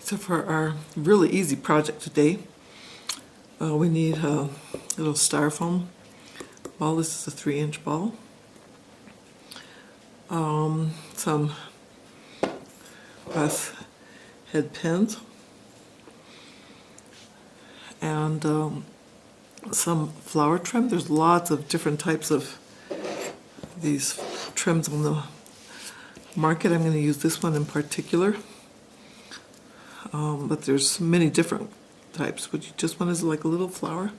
So for our really easy project today, we need a little styrofoam ball. This is a 3-inch ball. Some brass head pins, and some flower trim. There's lots of different types of these trims on the market. I'm going to use this one in particular, but there's many different types. What you just want is like a little flower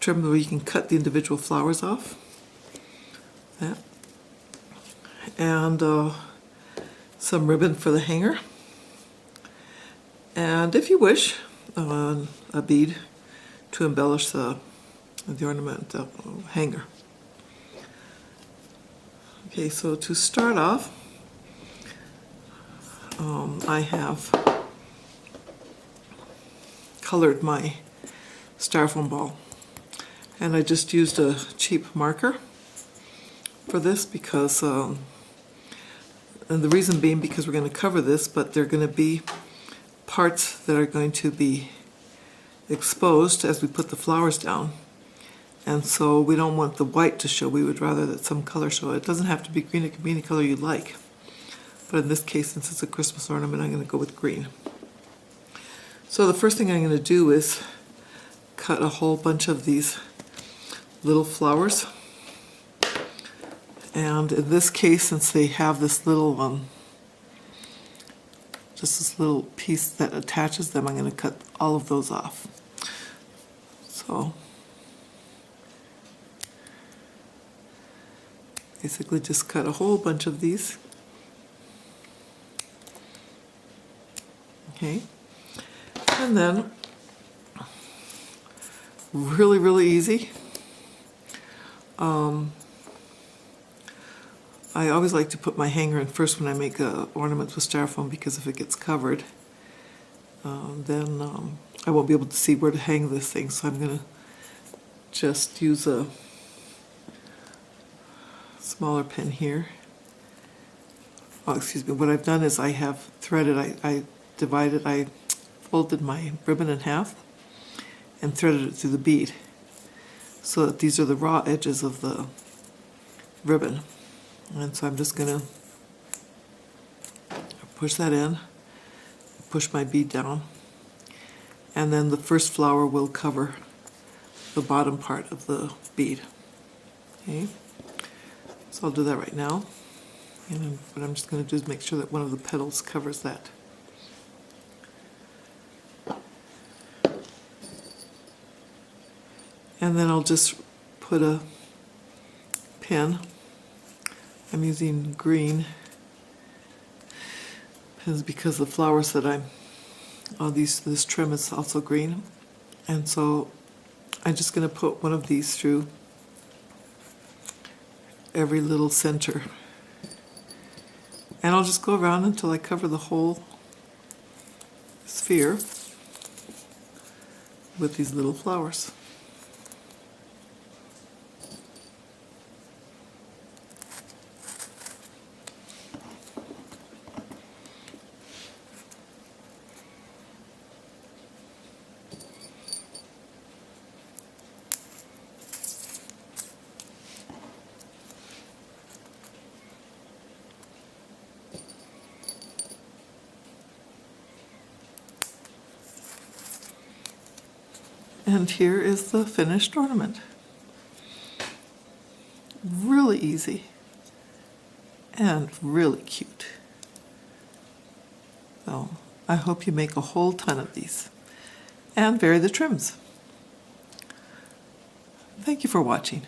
trim where you can cut the individual flowers off. That. And some ribbon for the hanger, and if you wish, a bead to embellish the ornament hanger. Okay, so to start off, I have colored my styrofoam ball, and I just used a cheap marker for this because and the reason being because we're going to cover this, but there are going to be parts that are going to be exposed as we put the flowers down, and so we don't want the white to show. We would rather that some color show. It doesn't have to be green, it can be any color you like, but in this case, since it's a Christmas ornament, I'm going to go with green. So the first thing I'm going to do is cut a whole bunch of these little flowers. And in this case, since they have this little, just this little piece that attaches them, I'm going to cut all of those off. So, basically just cut a whole bunch of these. Okay. And then, really, really easy. I always like to put my hanger in first when I make ornaments with styrofoam, because if it gets covered, then I won't be able to see where to hang this thing. So I'm going to just use a smaller pin here. Oh, excuse me. What I've done is I have threaded, I folded my ribbon in half and threaded it through the bead, so that these are the raw edges of the ribbon. And so I'm just going to push that in, push my bead down, and then the first flower will cover the bottom part of the bead. Okay, so I'll do that right now. And what I'm just going to do is make sure that one of the petals covers that. And then I'll just put a pin. I'm using green pins because the flowers that this trim is also green. And so I'm just going to put one of these through every little center. And I'll just go around until I cover the whole sphere with these little flowers. And here is the finished ornament. Really easy and really cute. So I hope you make a whole ton of these and vary the trims. Thank you for watching.